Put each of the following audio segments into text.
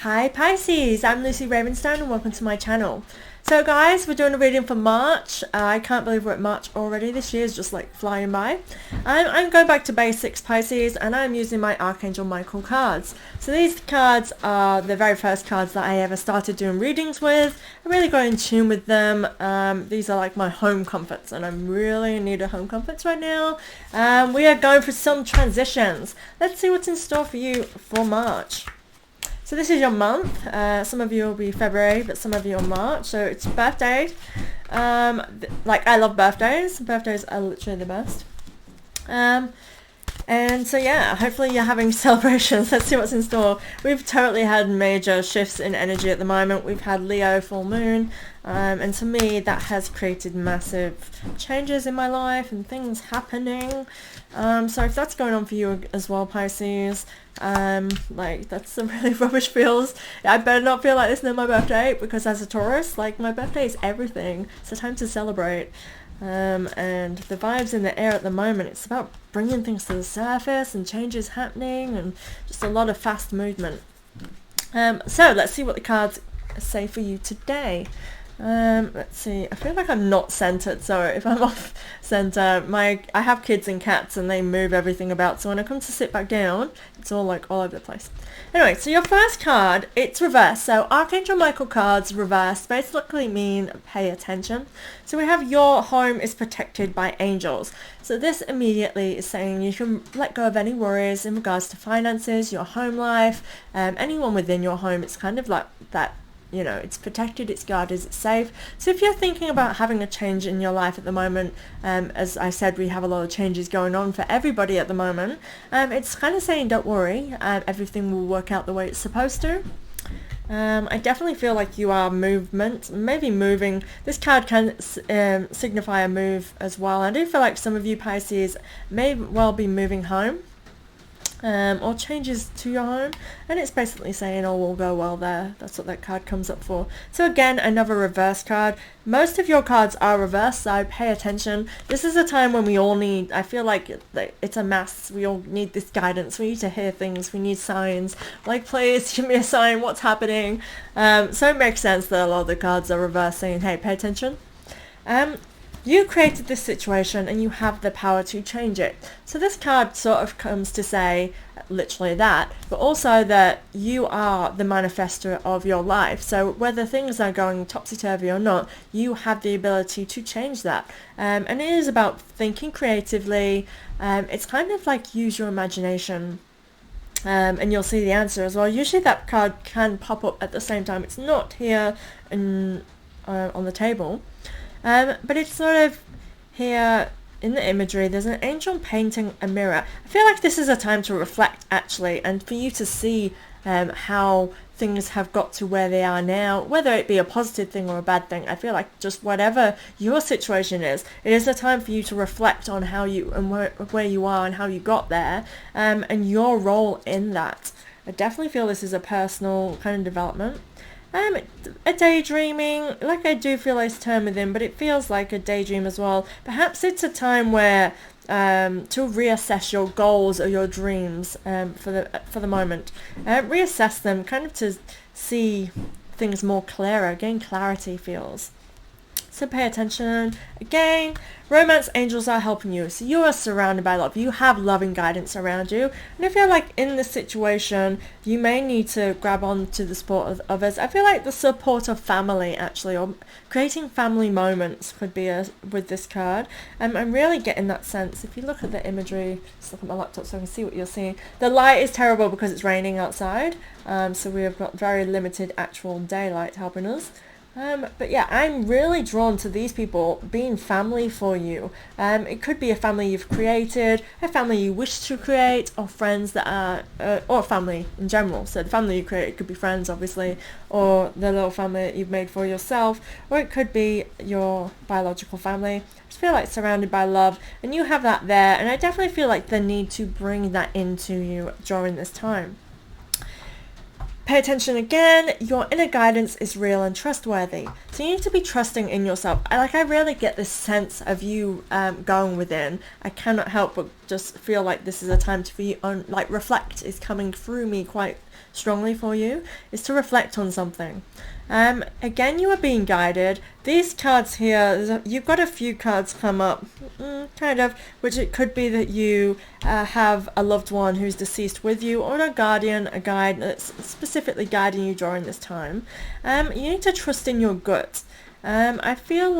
Hi Pisces, I'm Lucy Ravenstone and welcome to my channel. So guys, we're doing a reading for March. I can't believe we're at March already. This year is just like flying by. I'm going back to basics, Pisces, and I'm using my Archangel Michael cards. So these cards are the very first cards that I ever started doing readings with. I really got in tune with them. These are like my home comforts, and I'm really in need of home comforts right now. We are going for some transitions. Let's see what's in store for you for March. So this is your month. Some of you will be February, but some of you are March. So it's birthday. Like I love birthdays. Birthdays are literally the best. And so yeah, hopefully you're having celebrations. Let's see what's in store. We've totally had major shifts in energy at the moment. We've had Leo full moon. And to me, that has created massive changes in my life and things happening. So if that's going on for you as well, Pisces, like that's some really rubbish feels. I better not feel like this on my birthday, because as a Taurus, like my birthday is everything. It's a time to celebrate. And the vibes in the air at the moment, it's about bringing things to the surface and changes happening and just a lot of fast movement. So let's see what the cards say for you today. Let's see, I feel like I'm not centered, so if I'm off center, I have kids and cats and they move everything about, so when I come to sit back down, it's all like all over the place. Anyway, so your first card, it's reversed. So Archangel Michael cards reversed basically mean pay attention. So we have your home is protected by angels. So this immediately is saying you can let go of any worries in regards to finances, your home life, anyone within your home. It's kind of like that. You know, it's protected, it's guarded, it's safe. So if you're thinking about having a change in your life at the moment, as I said, we have a lot of changes going on for everybody at the moment. It's kind of saying don't worry, everything will work out the way it's supposed to. I definitely feel like you are maybe moving. This card can signify a move as well. I do feel like some of you Pisces may well be moving home. Or changes to your home, and it's basically saying all will go well there. That's what that card comes up for. So again, another reverse card. Most of your cards are reversed, so pay attention. This is a time when we all need, I feel like it's a mass, we all need this guidance. We need to hear things, we need signs, like please give me a sign, what's happening. So it makes sense that a lot of the cards are reversed, saying hey, pay attention. You created this situation and you have the power to change it. So this card sort of comes to say literally that, but also that you are the manifester of your life. So whether things are going topsy-turvy or not, you have the ability to change that. And it is about thinking creatively. It's kind of like use your imagination. And you'll see the answer as well. Usually that card can pop up at the same time. It's not here on the table. But it's sort of here in the imagery. There's an angel painting a mirror. I feel like this is a time to reflect actually, and for you to see how things have got to where they are now, whether it be a positive thing or a bad thing. I feel like just whatever your situation is, it is a time for you to reflect on how you and where you are and how you got there, and your role in that. I definitely feel this is a personal kind of development. A daydreaming, like I do feel this term within, but it feels like a daydream as well. Perhaps it's a time where to reassess your goals or your dreams for the moment. Reassess them, kind of to see things more clearer, gain clarity feels. So pay attention. Again, romance angels are helping you. So you are surrounded by love. You have loving guidance around you. And I feel like in this situation, you may need to grab on to the support of others. I feel like the support of family actually, or creating family moments could be with this card. I'm really getting that sense. If you look at the imagery, just look at my laptop so I can see what you're seeing. The light is terrible because it's raining outside. So we have got very limited actual daylight helping us. But yeah, I'm really drawn to these people being family for you. It could be a family you've created, a family you wish to create, or friends that are, or family in general. So the family you create, it could be friends obviously, or the little family that you've made for yourself, or it could be your biological family. I just feel like surrounded by love, and you have that there, and I definitely feel like the need to bring that into you during this time. Pay attention again, your inner guidance is real and trustworthy. So you need to be trusting in yourself. I really get this sense of you going within. I cannot help but just feel like this is a time for you on, like, reflect is coming through me quite strongly for you, is to reflect on something. Again, you are being guided. These cards here, you've got a few cards come up, kind of, which it could be that you have a loved one who's deceased with you, or a guardian, a guide that's specifically guiding you during this time. You need to trust in your gut. I feel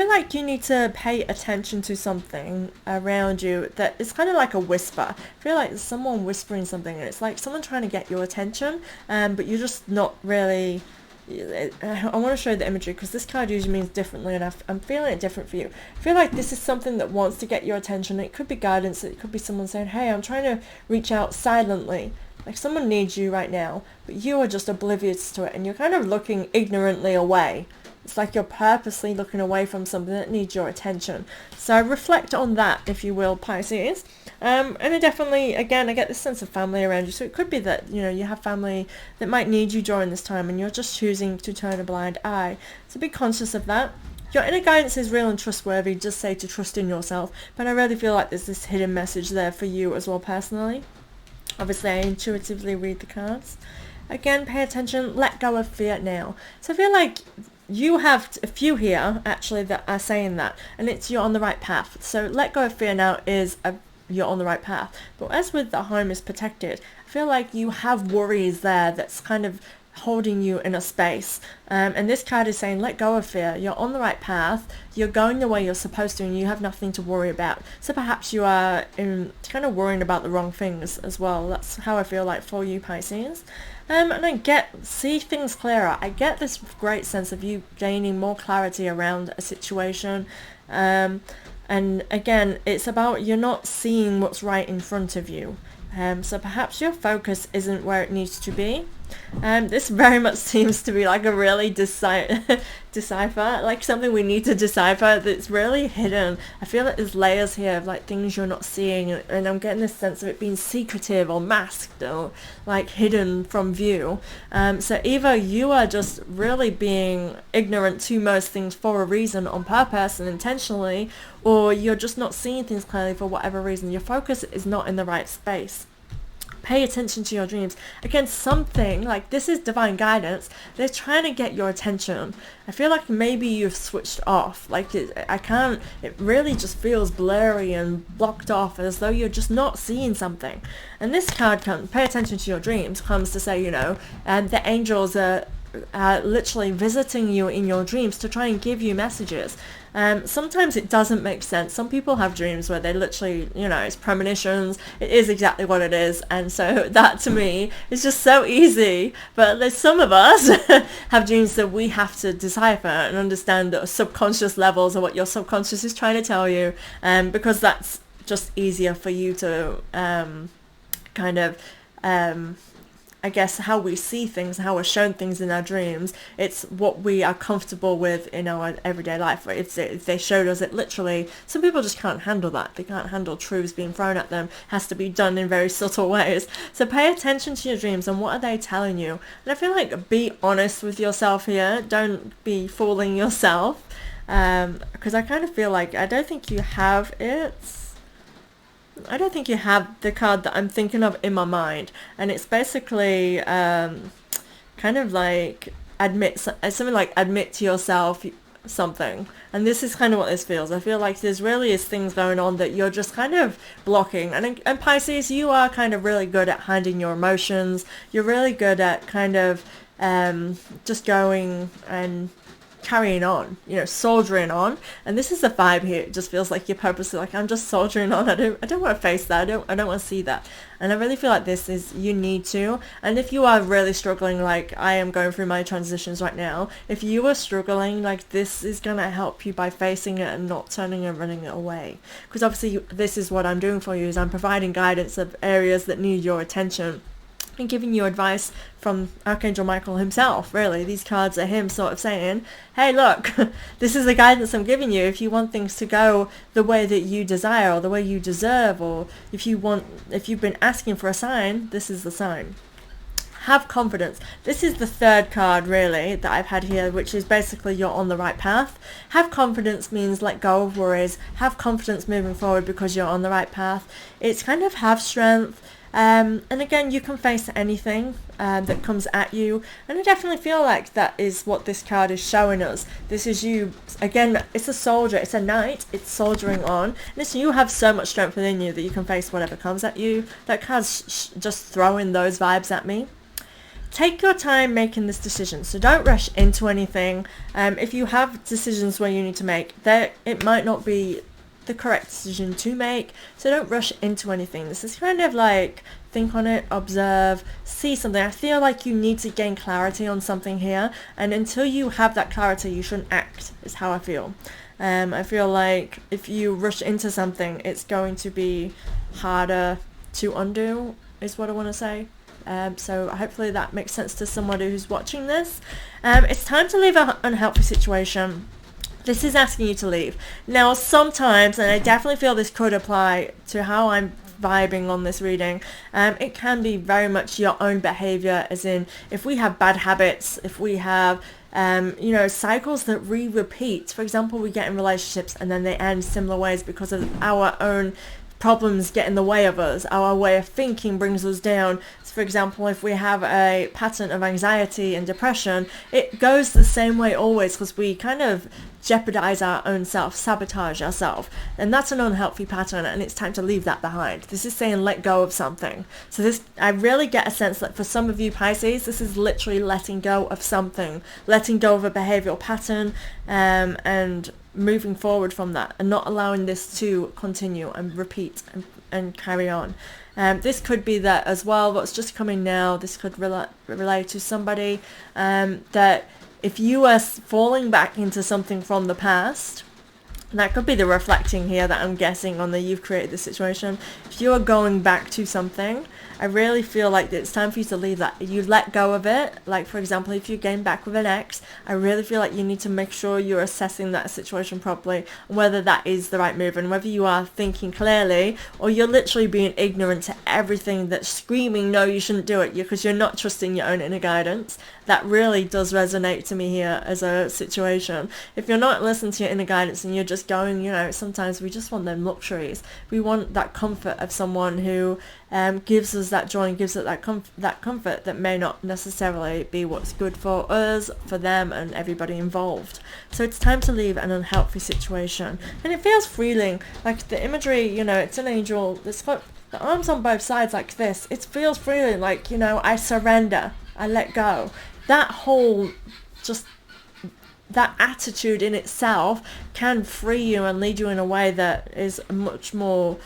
like you need to pay attention to something around you that is kind of like a whisper. I feel like there's someone whispering something, and it's like someone trying to get your attention, but you're just not really... I want to show you the imagery because this card usually means differently, and I'm feeling it different for you. I feel like this is something that wants to get your attention. It could be guidance. It could be someone saying, hey, I'm trying to reach out silently. Like someone needs you right now, but you are just oblivious to it, and you're kind of looking ignorantly away. It's like you're purposely looking away from something that needs your attention. So reflect on that, if you will, Pisces. And I definitely, again, I get this sense of family around you. So it could be that, you know, you have family that might need you during this time, and you're just choosing to turn a blind eye. So be conscious of that. Your inner guidance is real and trustworthy. Just say to trust in yourself. But I really feel like there's this hidden message there for you as well, personally. Obviously, I intuitively read the cards. Again, pay attention. Let go of fear now. So I feel like you have a few here actually that are saying that, and it's you're on the right path. So let go of fear now is you're on the right path. But as with the home is protected, I feel like you have worries there that's kind of holding you in a space, and this card is saying let go of fear. You're on the right path, you're going the way you're supposed to, and you have nothing to worry about. So perhaps you are kind of worrying about the wrong things as well. That's how I feel like for you, Pisces. And I see things clearer. I get this great sense of you gaining more clarity around a situation. And again, it's about you're not seeing what's right in front of you. So perhaps your focus isn't where it needs to be. This very much seems to be like a really decipher, like something we need to decipher that's really hidden. I feel like there's layers here of like things you're not seeing, and I'm getting this sense of it being secretive or masked or like hidden from view. So either you are just really being ignorant to most things for a reason, on purpose and intentionally, or you're just not seeing things clearly for whatever reason. Your focus is not in the right space. Pay attention to your dreams. Again, something like this is divine guidance. They're trying to get your attention. I feel like maybe you've switched off. Like it really just feels blurry and blocked off, as though you're just not seeing something. And this card comes, pay attention to your dreams, comes to say, you know, the angels are literally visiting you in your dreams to try and give you messages. Sometimes it doesn't make sense. Some people have dreams where they literally, you know, it's premonitions. It is exactly what it is. And so that to me is just so easy. But there's some of us have dreams that we have to decipher and understand the subconscious levels of what your subconscious is trying to tell you. Because that's just easier for you to kind of I guess how we see things, how we're shown things in our dreams. It's what we are comfortable with in our everyday life. If they showed us it literally, some people just can't handle that. They can't handle truths being thrown at them. It has to be done in very subtle ways. So pay attention to your dreams and what are they telling you. And I feel like be honest with yourself here. Don't be fooling yourself. Because I kind of feel like I don't think you have it. I don't think you have the card that I'm thinking of in my mind, and it's basically kind of like something like admit to yourself something, and this is kind of what this feels. I feel like there's really is things going on that you're just kind of blocking, and Pisces, you are kind of really good at hiding your emotions. You're really good at kind of just going and carrying on, you know, soldiering on. And this is the vibe here. It just feels like you're purposely like, I'm just soldiering on. I don't want to face that. I don't want to see that. And I really feel like this is, you need to. And if you are really struggling, like I am going through my transitions right now, if you are struggling, like this is going to help you by facing it and not turning and running it away. Because obviously this is what I'm doing for you, is I'm providing guidance of areas that need your attention. And giving you advice from Archangel Michael himself, really. These cards are him sort of saying, hey, look, this is the guidance I'm giving you. If you want things to go the way that you desire or the way you deserve, or if you've been asking for a sign, this is the sign. have confidence. This is the third card really that I've had here, which is basically you're on the right path. Have confidence means let go of worries. Have confidence moving forward because you're on the right path. It's kind of have strength. And again, you can face anything that comes at you, and I definitely feel like that is what this card is showing us. This is you, again, it's a soldier, it's a knight, it's soldiering on, and it's you have so much strength within you that you can face whatever comes at you. That card's just throwing those vibes at me. Take your time making this decision, so don't rush into anything. If you have decisions where you need to make, it might not be the correct decision to make, so don't rush into anything. This is kind of like think on it, observe, see something. I feel like you need to gain clarity on something here, and until you have that clarity you shouldn't act, is how I feel. I feel like if you rush into something it's going to be harder to undo, is what I want to say. So hopefully that makes sense to somebody who's watching this. It's time to leave an unhealthy situation. This is asking you to leave. Now sometimes, and I definitely feel this could apply to how I'm vibing on this reading, it can be very much your own behavior, as in if we have bad habits, if we have cycles that we repeat. For example, we get in relationships and then they end similar ways because of our own problems get in the way of us. Our way of thinking brings us down. So for example, if we have a pattern of anxiety and depression, it goes the same way always because we kind of jeopardize our own self, sabotage ourselves, and that's an unhealthy pattern, and it's time to leave that behind. This is saying let go of something. So this, I really get a sense that for some of you Pisces, this is literally letting go of something, letting go of a behavioral pattern, and moving forward from that, and not allowing this to continue and repeat and carry on. This could be that as well, what's just coming now, this could relate to somebody that if you are falling back into something from the past, that could be the reflecting here that I'm guessing on the you've created the situation. If you are going back to something, I really feel like it's time for you to leave that. You let go of it. Like for example, if you're getting back with an ex, I really feel like you need to make sure you're assessing that situation properly, whether that is the right move and whether you are thinking clearly or you're literally being ignorant to everything that's screaming no, you shouldn't do it, because you're not trusting your own inner guidance. That really does resonate to me here as a situation. If you're not listening to your inner guidance and you're just going, sometimes we just want them luxuries. We want that comfort of someone who gives us that joy and gives us that comfort that may not necessarily be what's good for us, for them, and everybody involved. So it's time to leave an unhealthy situation. And it feels freeing, like the imagery, it's an angel, it's got the arms on both sides like this. It feels freeing, like, I surrender, I let go. That whole, just that attitude in itself can free you and lead you in a way that is much more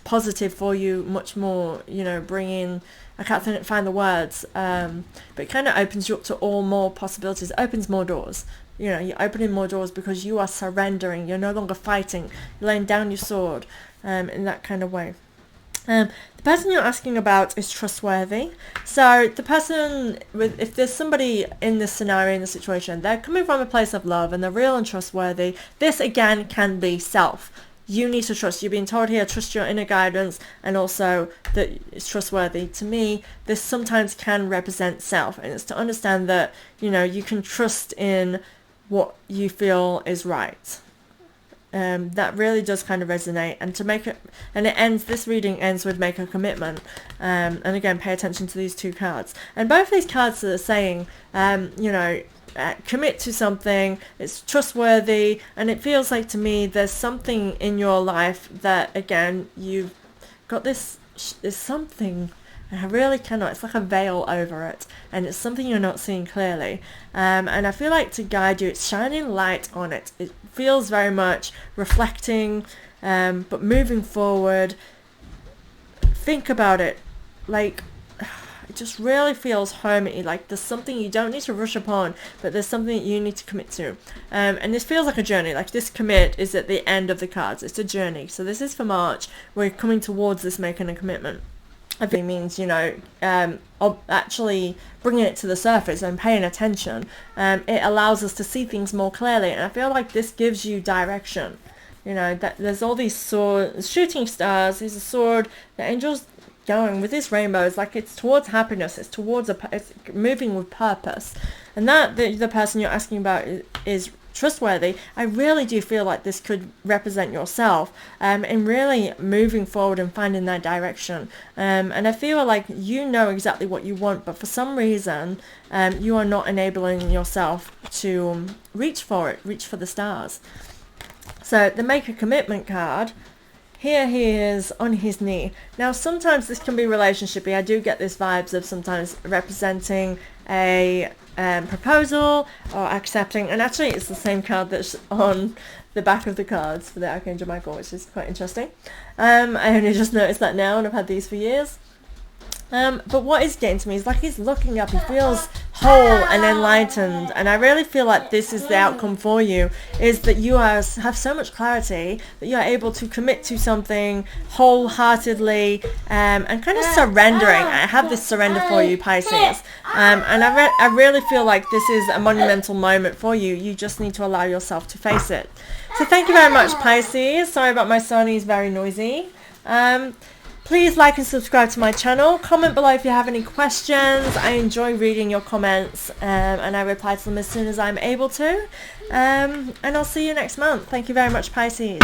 positive for you, much more, bringing, I can't find the words, but it kind of opens you up to all more possibilities. It opens more doors. You're opening more doors because you are surrendering. You're no longer fighting. You're laying down your sword in that kind of way. The person you're asking about is trustworthy. So the person, if there's somebody in this scenario, in the situation, they're coming from a place of love and they're real and trustworthy. This again can be self. You need to trust. You're being told here, trust your inner guidance, and also that it's trustworthy. To me, this sometimes can represent self, and it's to understand that, you can trust in what you feel is right. That really does kind of resonate, and to make it, and this reading ends with make a commitment, and again, pay attention to these two cards, and both these cards are saying, commit to something, it's trustworthy, and it feels like to me there's something in your life that, again, you've got there's something, and I really cannot, it's like a veil over it, and it's something you're not seeing clearly, and I feel like to guide you, it's shining light on it. It feels very much reflecting, but moving forward, think about it, like, it just really feels homey, like there's something you don't need to rush upon, but there's something that you need to commit to, and this feels like a journey. Like this commit is at the end of the cards, it's a journey. So this is for March, we're coming towards this making a commitment. I think it means, actually bringing it to the surface and paying attention. It allows us to see things more clearly, and I feel like this gives you direction. That there's all these shooting stars, there's a sword, the angels going with this rainbow is like it's towards happiness, it's towards it's moving with purpose, and that the person you're asking about is trustworthy. I really do feel like this could represent yourself in really moving forward and finding that direction, and I feel like you know exactly what you want, but for some reason you are not enabling yourself to reach for it, reach for the stars. So the make a commitment card, here he is on his knee. Now sometimes this can be relationshipy. I do get this vibes of sometimes representing a proposal or accepting, and actually it's the same card that's on the back of the cards for the Archangel Michael, which is quite interesting. I only just noticed that now, and I've had these for years. But what is getting to me is like he's looking up, he feels whole and enlightened, and I really feel like this is the outcome for you, is that you have so much clarity that you are able to commit to something wholeheartedly and kind of surrendering. I have this surrender for you, Pisces, and I really feel like this is a monumental moment for you. You just need to allow yourself to face it. So thank you very much, Pisces. Sorry about my son, he's very noisy. Please like and subscribe to my channel. Comment below if you have any questions. I enjoy reading your comments and I reply to them as soon as I'm able to. And I'll see you next month. Thank you very much, Pisces.